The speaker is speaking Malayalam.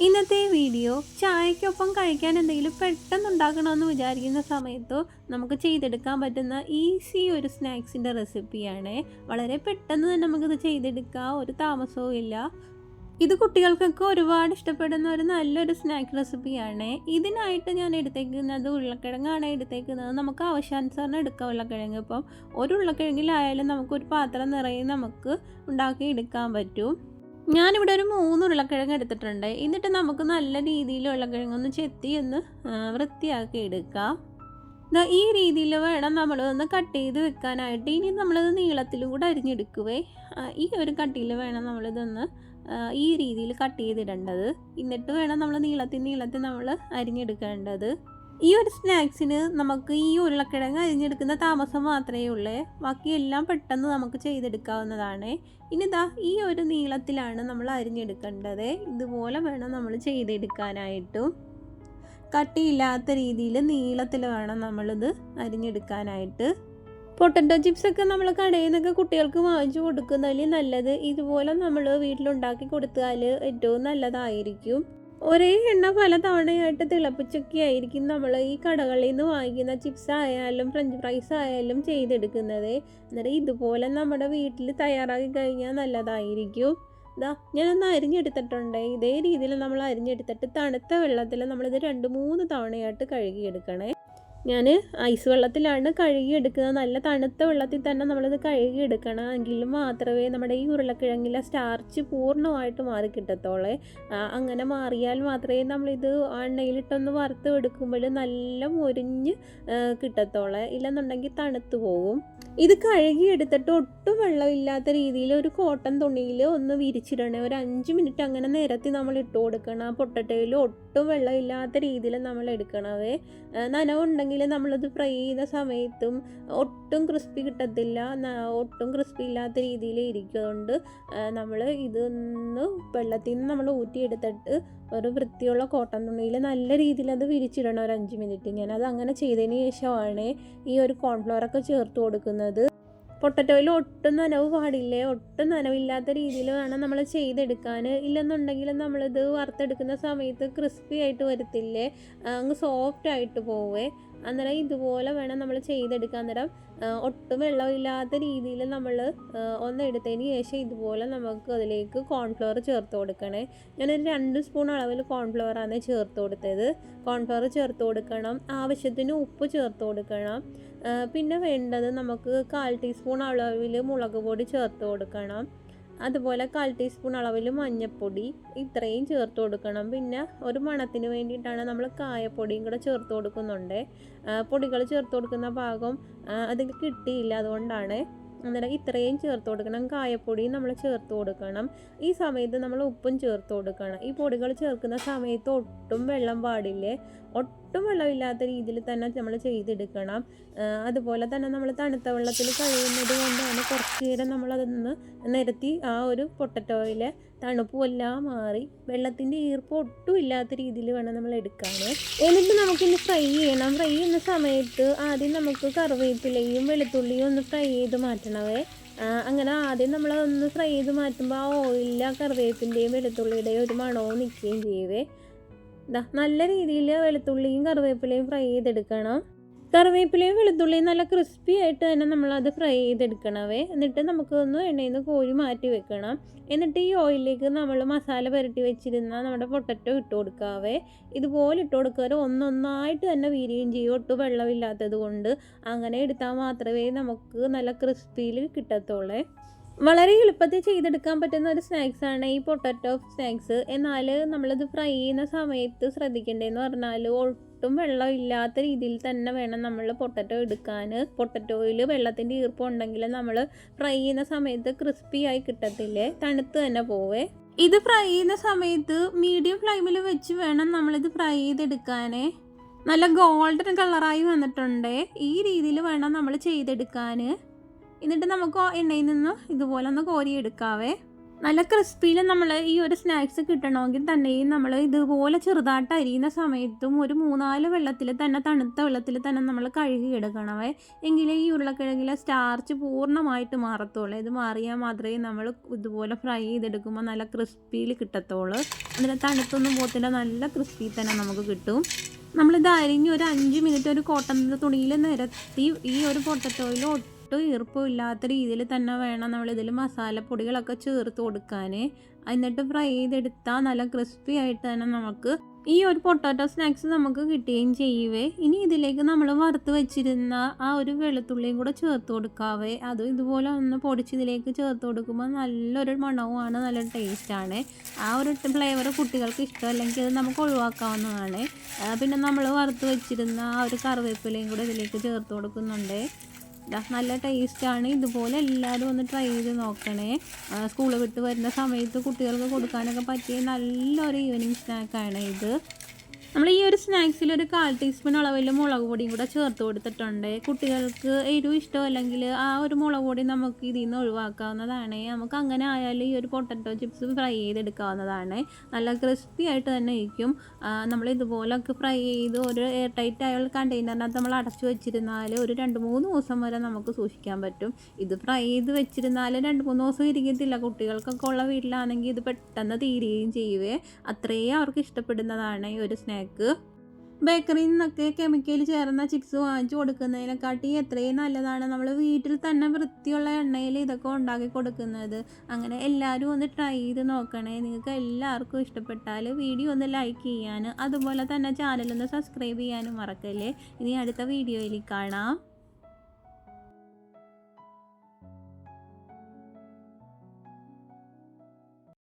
ഇന്നത്തെ വീഡിയോ ചായക്കൊപ്പം കഴിക്കാൻ എന്തെങ്കിലും പെട്ടെന്ന് ഉണ്ടാക്കണമെന്ന് വിചാരിക്കുന്ന സമയത്ത് നമുക്ക് ചെയ്തെടുക്കാൻ പറ്റുന്ന ഈസി ഒരു സ്നാക്സിൻ്റെ റെസിപ്പിയാണ്. വളരെ പെട്ടെന്ന് തന്നെ നമുക്കിത് ചെയ്തെടുക്കാം, ഒരു താമസവും ഇല്ല. ഇത് കുട്ടികൾക്കൊക്കെ ഒരുപാട് ഇഷ്ടപ്പെടുന്ന ഒരു നല്ലൊരു സ്നാക്ക് റെസിപ്പിയാണ്. ഇതിനായിട്ട് ഞാൻ എടുത്തേക്കുന്നത് ഉരുളക്കിഴങ്ങാണ് എടുത്തേക്കുന്നത്. നമുക്ക് ആവശ്യാനുസരണം എടുക്കാം ഉരുളക്കിഴങ്ങ്. ഇപ്പം ഒരു ഉരുളക്കിഴങ്ങിലായാലും നമുക്കൊരു പാത്രം നിറയെ നമുക്ക് ഉണ്ടാക്കി എടുക്കാൻ പറ്റും. ഞാനിവിടെ ഒരു 3 ഉരുളക്കിഴങ്ങ് എടുത്തിട്ടുണ്ട്. എന്നിട്ട് നമുക്ക് നല്ല രീതിയിൽ ഉരുളക്കിഴങ്ങൊന്ന് ചെത്തി ഒന്ന് വൃത്തിയാക്കി എടുക്കാം. ഈ രീതിയിൽ വേണം നമ്മളതൊന്ന് കട്ട് ചെയ്ത് വെക്കാനായിട്ട്. ഇനി നമ്മളത് നീളത്തിലും കൂടെ അരിഞ്ഞെടുക്കുവേ. ഈ ഒരു കട്ടിയിൽ വേണം നമ്മളിതൊന്ന് ഈ രീതിയിൽ കട്ട് ചെയ്തിടേണ്ടത്. എന്നിട്ട് വേണം നമ്മൾ നീളത്തിൽ നമ്മൾ അരിഞ്ഞെടുക്കേണ്ടത്. ഈ ഒരു സ്നാക്സിന് നമുക്ക് ഈ ഉരുളക്കിഴങ്ങ് അരിഞ്ഞെടുക്കുന്ന താമസം മാത്രമേ ഉള്ളൂ. ബാക്കിയെല്ലാം പെട്ടെന്ന് നമുക്ക് ചെയ്തെടുക്കാവുന്നതാണ്. ഇനി ഈ ഒരു നീളത്തിലാണ് നമ്മൾ അരിഞ്ഞെടുക്കേണ്ടത്. ഇതുപോലെ വേണം നമ്മൾ ചെയ്തെടുക്കാനായിട്ടും. കട്ടിയില്ലാത്ത രീതിയിൽ നീളത്തിൽ വേണം നമ്മളിത് അരിഞ്ഞെടുക്കാനായിട്ട്. പൊട്ടറ്റോ ചിപ്സൊക്കെ നമ്മൾ കടയിൽ നിന്നൊക്കെ കുട്ടികൾക്ക് വാങ്ങിച്ചു കൊടുക്കുന്നതിൽ നല്ലത് ഇതുപോലെ നമ്മൾ വീട്ടിലുണ്ടാക്കി കൊടുത്താൽ ഏറ്റവും നല്ലതായിരിക്കും. ഒരേ എണ്ണ പല തവണയായിട്ട് തിളപ്പിച്ചൊക്കെ ആയിരിക്കും നമ്മൾ ഈ കടകളിൽ നിന്ന് വാങ്ങിക്കുന്ന ചിപ്സ് ആയാലും ഫ്രഞ്ച് ഫ്രൈസ് ആയാലും ചെയ്തെടുക്കുന്നത്. അന്നേരം ഇതുപോലെ നമ്മുടെ വീട്ടിൽ തയ്യാറാക്കി കഴിഞ്ഞാൽ നല്ലതായിരിക്കും. ഞാനൊന്ന് അരിഞ്ഞെടുത്തിട്ടുണ്ട്. ഇതേ രീതിയിൽ നമ്മൾ അരിഞ്ഞെടുത്തിട്ട് തണുത്ത വെള്ളത്തിൽ നമ്മളിത് 2-3 തവണയായിട്ട് കഴുകിയെടുക്കണേ. ഞാൻ ഐസ് വെള്ളത്തിലാണ് കഴുകിയെടുക്കുന്നത്. നല്ല തണുത്ത വെള്ളത്തിൽ തന്നെ നമ്മളിത് കഴുകിയെടുക്കണം. എങ്കിലും മാത്രമേ നമ്മുടെ ഈ ഉരുളക്കിഴങ്ങിലെ സ്റ്റാർച്ച് പൂർണ്ണമായിട്ട് മാറി കിട്ടത്തുള്ളൂ. അങ്ങനെ മാറിയാൽ മാത്രമേ നമ്മളിത് എണ്ണയിലിട്ടൊന്ന് വറുത്ത് എടുക്കുമ്പോൾ നല്ല മൊരിഞ്ഞ് കിട്ടത്തുള്ളൂ. ഇല്ലെന്നുണ്ടെങ്കിൽ തണുത്ത് പോകും. ഇത് കഴുകിയെടുത്തിട്ട് ഒട്ടും വെള്ളമില്ലാത്ത രീതിയിൽ ഒരു കോട്ടൺ തുണിയിൽ ഒന്ന് വിരിച്ചിടണേ. ഒരു 5 മിനിറ്റ് അങ്ങനെ നിരത്തി നമ്മൾ ഇട്ട് കൊടുക്കണം. പൊട്ടറ്റോയിൽ ഒട്ടും വെള്ളമില്ലാത്ത രീതിയിൽ നമ്മൾ എടുക്കണവേ. നനവുണ്ടെങ്കിൽ നമ്മളിത് ഫ്രൈ ചെയ്യുന്ന സമയത്തും ഒട്ടും ക്രിസ്പി കിട്ടത്തില്ല. ഒട്ടും ക്രിസ്പി ഇല്ലാത്ത രീതിയിൽ ഇരിക്കുന്നുണ്ട്. നമ്മൾ ഇതൊന്ന് വെള്ളത്തിൽ നിന്ന് നമ്മൾ ഊറ്റിയെടുത്തിട്ട് ഒരു വൃത്തിയുള്ള കോട്ടൺ തുണിയിൽ നല്ല രീതിയിൽ അത് വിരിച്ചിടണം ഒരു 5 മിനിറ്റ്. ഞാനത് അങ്ങനെ ചെയ്തതിന് ശേഷമാണ് ഈ ഒരു കോൺഫ്ലവറൊക്കെ ചേർത്ത് കൊടുക്കുന്നത്. പൊട്ടറ്റോയിൽ ഒട്ടും നനവ് പാടില്ലേ. ഒട്ടും നനവില്ലാത്ത രീതിയിൽ വേണം നമ്മൾ ചെയ്തെടുക്കാൻ. ഇല്ലെന്നുണ്ടെങ്കിൽ നമ്മളിത് വറുത്തെടുക്കുന്ന സമയത്ത് ക്രിസ്പി ആയിട്ട് വരത്തില്ലേ, അങ്ങ് സോഫ്റ്റ് ആയിട്ട് പോവേ. അന്നേരം ഇതുപോലെ വേണം നമ്മൾ ചെയ്തെടുക്കാൻ. അന്നേരം ഒട്ടും വെള്ളമില്ലാത്ത രീതിയിൽ നമ്മൾ ഒന്ന് എടുത്തതിന് ശേഷം ഇതുപോലെ നമുക്ക് അതിലേക്ക് കോൺഫ്ലവർ ചേർത്ത് കൊടുക്കണേ. ഞാനൊരു 2 സ്പൂൺ അളവിൽ കോൺഫ്ലവറാണ് ചേർത്ത് കൊടുത്തത്. കോൺഫ്ലവർ ചേർത്ത് കൊടുക്കണം. ആവശ്യത്തിന് ഉപ്പ് ചേർത്ത് കൊടുക്കണം. പിന്നെ വേണ്ടത് നമുക്ക് 1/4 ടീസ്പൂൺ അളവിൽ മുളക് പൊടി ചേർത്ത് കൊടുക്കണം. അതുപോലെ 1/4 ടീസ്പൂൺ അളവിൽ മഞ്ഞൾപ്പൊടി ഇത്രയും ചേർത്ത് കൊടുക്കണം. പിന്നെ ഒരു മണത്തിന് വേണ്ടിയിട്ടാണ് നമ്മൾ കായപ്പൊടിയും കൂടെ ചേർത്ത് കൊടുക്കുന്നുണ്ട്. പൊടികൾ ചേർത്ത് കൊടുക്കുന്ന ഭാഗം അതിൽ കിട്ടിയില്ല, അതുകൊണ്ടാണ്. അന്നേരം ഇത്രയും ചേർത്ത് കൊടുക്കണം. കായപ്പൊടിയും നമ്മൾ ചേർത്ത് കൊടുക്കണം. ഈ സമയത്ത് നമ്മൾ ഉപ്പും ചേർത്ത് കൊടുക്കണം. ഈ പൊടികൾ ചേർക്കുന്ന സമയത്ത് ഒട്ടും വെള്ളം പാടില്ലേ. ഒട്ടും വെള്ളമില്ലാത്ത രീതിയിൽ തന്നെ നമ്മൾ ചെയ്തെടുക്കണം. അതുപോലെ തന്നെ നമ്മൾ തണുത്ത വെള്ളത്തിൽ കഴിയുന്നത് കൊണ്ടാണ് കുറച്ച് നേരം നമ്മളതൊന്ന് നിരത്തി ആ ഒരു പൊട്ടറ്റോയിലെ തണുപ്പുമെല്ലാം മാറി വെള്ളത്തിൻ്റെ ഈർപ്പം ഒട്ടും ഇല്ലാത്ത രീതിയിൽ വേണം നമ്മൾ എടുക്കാൻ. എന്നിട്ട് നമുക്കിനി ഫ്രൈ ചെയ്യണം. ഫ്രൈ ചെയ്യുന്ന സമയത്ത് ആദ്യം നമുക്ക് കറിവേപ്പിലയും വെളുത്തുള്ളിയും ഒന്ന് ഫ്രൈ ചെയ്ത് മാറ്റണവേ. അങ്ങനെ ആദ്യം നമ്മളതൊന്ന് ഫ്രൈ ചെയ്ത് മാറ്റുമ്പോൾ ആ ഓയിലിൽ ആ കറിവേപ്പിൻ്റെയും വെളുത്തുള്ളിയുടെയും ഒരു മണവും നിൽക്കുകയും ചെയ്യുവേ. നല്ല രീതിയിൽ വെളുത്തുള്ളിയും കറിവേപ്പിലയും ഫ്രൈ ചെയ്തെടുക്കണം. കറിവേപ്പിലയും വെളുത്തുള്ളിയും നല്ല ക്രിസ്പി ആയിട്ട് തന്നെ നമ്മളത് ഫ്രൈ ചെയ്തെടുക്കണവേ. എന്നിട്ട് നമുക്കൊന്ന് എണ്ണയിൽ നിന്ന് കോരി മാറ്റി വെക്കണം. എന്നിട്ട് ഈ ഓയിലിലേക്ക് നമ്മൾ മസാല പുരട്ടി വെച്ചിരുന്ന നമ്മുടെ പൊട്ടറ്റോ ഇട്ട് കൊടുക്കാവേ. ഇതുപോലെ ഇട്ട് കൊടുക്കാറ് ഒന്നൊന്നായിട്ട് തന്നെ വീരുകയും ചെയ്യും, ഒട്ടും വെള്ളമില്ലാത്തത് കൊണ്ട്. അങ്ങനെ എടുത്താൽ മാത്രമേ നമുക്ക് നല്ല ക്രിസ്പിയിൽ കിട്ടത്തുള്ളൂ. വളരെ എളുപ്പത്തിൽ ചെയ്തെടുക്കാൻ പറ്റുന്ന ഒരു സ്നാക്സാണ് ഈ പൊട്ടറ്റോ സ്നാക്സ്. എന്നാൽ നമ്മളിത് ഫ്രൈ ചെയ്യുന്ന സമയത്ത് ശ്രദ്ധിക്കേണ്ടതെന്ന് പറഞ്ഞാൽ ഒട്ടും വെള്ളമില്ലാത്ത രീതിയിൽ തന്നെ വേണം നമ്മൾ പൊട്ടറ്റോ എടുക്കാൻ. പൊട്ടറ്റോയിൽ വെള്ളത്തിൻ്റെ ഈർപ്പം ഉണ്ടെങ്കിൽ നമ്മൾ ഫ്രൈ ചെയ്യുന്ന സമയത്ത് ക്രിസ്പി ആയി കിട്ടത്തില്ലേ, തണുത്ത് തന്നെ പോവേ. ഇത് ഫ്രൈ ചെയ്യുന്ന സമയത്ത് മീഡിയം ഫ്ലെയിമിൽ വെച്ച് വേണം നമ്മളിത് ഫ്രൈ ചെയ്തെടുക്കാൻ. നല്ല ഗോൾഡൻ കളറായി വന്നിട്ടുണ്ട്. ഈ രീതിയിൽ വേണം നമ്മൾ ചെയ്തെടുക്കാൻ. എന്നിട്ട് നമുക്ക് എണ്ണയിൽ നിന്ന് ഇതുപോലെ ഒന്ന് കോരിയെടുക്കാവേ. നല്ല ക്രിസ്പിയിൽ നമ്മൾ ഈ ഒരു സ്നാക്സ് കിട്ടണമെങ്കിൽ തന്നെയും നമ്മൾ ഇതുപോലെ ചെറുതായിട്ട് അരിയുന്ന സമയത്തും ഒരു 3-4 വെള്ളത്തിൽ തന്നെ, തണുത്ത വെള്ളത്തിൽ തന്നെ നമ്മൾ കഴുകിയെടുക്കണമേ. എങ്കിലേ ഈ ഉരുളക്കിഴങ്ങിലെ സ്റ്റാർച്ച് പൂർണ്ണമായിട്ട് മാറത്തുള്ളൂ. ഇത് മാറിയാൽ മാത്രമേ നമ്മൾ ഇതുപോലെ ഫ്രൈ ചെയ്തെടുക്കുമ്പോൾ നല്ല ക്രിസ്പിയിൽ കിട്ടത്തുള്ളൂ. അതിന് തണുത്തൊന്നും പോകത്തില്ല, നല്ല ക്രിസ്പി തന്നെ നമുക്ക് കിട്ടും. നമ്മളിത് അരിഞ്ഞ് ഒരു 5 മിനിറ്റ് ഒരു കോട്ടൺ തുണിയിൽ നിരത്തി ഈ ഒരു പൊട്ടറ്റോയിൽ ഈർപ്പം ഇല്ലാത്ത രീതിയിൽ തന്നെ വേണം നമ്മളിതിൽ മസാലപ്പൊടികളൊക്കെ ചേർത്ത് കൊടുക്കാൻ. എന്നിട്ട് ഫ്രൈ ചെയ്തെടുത്താൽ നല്ല ക്രിസ്പി ആയിട്ട് തന്നെ നമുക്ക് ഈ ഒരു പൊട്ടാറ്റോ സ്നാക്സ് നമുക്ക് കിട്ടുകയും ചെയ്യുവേ. ഇനി ഇതിലേക്ക് നമ്മൾ വറുത്ത് വെച്ചിരുന്ന ആ ഒരു വെളുത്തുള്ളിയും കൂടെ ചേർത്ത് കൊടുക്കാവേ. അതും ഇതുപോലെ ഒന്ന് പൊടിച്ച് ഇതിലേക്ക് ചേർത്ത് കൊടുക്കുമ്പോൾ നല്ലൊരു മണവുമാണ്, നല്ല ടേസ്റ്റാണ്. ആ ഒരു ഫ്ലേവർ കുട്ടികൾക്ക് ഇഷ്ടമല്ലെങ്കിൽ അത് നമുക്ക് ഒഴിവാക്കാവുന്നതാണ്. പിന്നെ നമ്മൾ വറുത്ത് വെച്ചിരുന്ന ആ ഒരു കറിവേപ്പിലയും കൂടെ ഇതിലേക്ക് ചേർത്ത് കൊടുക്കുന്നുണ്ട്. നല്ല ടേസ്റ്റാണ്. ഇതുപോലെ എല്ലാവരും ഒന്ന് ട്രൈ ചെയ്ത് നോക്കണേ. സ്കൂൾ വിട്ട് വരുന്ന സമയത്ത് കുട്ടികൾക്ക് കൊടുക്കാനൊക്കെ പറ്റിയ നല്ലൊരു ഈവനിങ് സ്നാക്കാണ് ഇത്. നമ്മൾ ഈ ഒരു സ്നാക്സിൽ ഒരു 1/4 ടീസ്പൂൺ അളവിൽ മുളക് പൊടിയും കൂടെ ചേർത്ത് കൊടുത്തിട്ടുണ്ട്. കുട്ടികൾക്ക് എരിവ് ഇഷ്ടമല്ലെങ്കിൽ ആ ഒരു മുളക് പൊടി നമുക്ക് ഇതിൽ നിന്ന് ഒഴിവാക്കാവുന്നതാണ്. നമുക്ക് അങ്ങനെ ആയാലും ഈ ഒരു പൊട്ടറ്റോ ചിപ്സ് ഫ്രൈ ചെയ്തെടുക്കാവുന്നതാണ്. നല്ല ക്രിസ്പി ആയിട്ട് തന്നെ ഇരിക്കും. നമ്മൾ ഇതുപോലൊക്കെ ഫ്രൈ ചെയ്ത് ഒരു എയർ ടൈറ്റ് ആയ കണ്ടെയ്നറിനകത്ത് നമ്മൾ അടച്ചു വെച്ചിരുന്നാൽ ഒരു 2-3 ദിവസം വരെ നമുക്ക് സൂക്ഷിക്കാൻ പറ്റും. ഇത് ഫ്രൈ ചെയ്ത് വെച്ചിരുന്നാൽ 2-3 ദിവസം ഇരിക്കത്തില്ല. കുട്ടികൾക്കൊക്കെ ഉള്ള വീട്ടിലാണെങ്കിൽ ഇത് പെട്ടെന്ന് തീരുകയും ചെയ്യുവേ. അത്രയും അവർക്ക് ഇഷ്ടപ്പെടുന്നതാണ് ഈ ഒരു സ്നാക്ക്. ബേക്കറിയിൽ നിന്നൊക്കെ കെമിക്കൽ ചേർന്ന ചിപ്സ് വാങ്ങിച്ചു കൊടുക്കുന്നതിനെക്കാട്ടി എത്രയും നല്ലതാണ് നമ്മൾ വീട്ടിൽ തന്നെ വൃത്തിയുള്ള എണ്ണയിൽ ഇതൊക്കെ ഉണ്ടാക്കി കൊടുക്കുന്നത്. അങ്ങനെ എല്ലാവരും ഒന്ന് ട്രൈ ചെയ്ത് നോക്കണേ. നിങ്ങൾക്ക് എല്ലാവർക്കും ഇഷ്ടപ്പെട്ടാൽ വീഡിയോ ഒന്ന് ലൈക്ക് ചെയ്യാനും അതുപോലെ തന്നെ ചാനലൊന്ന് സബ്സ്ക്രൈബ് ചെയ്യാനും മറക്കല്ലേ. ഇനി അടുത്ത വീഡിയോയിൽ കാണാം.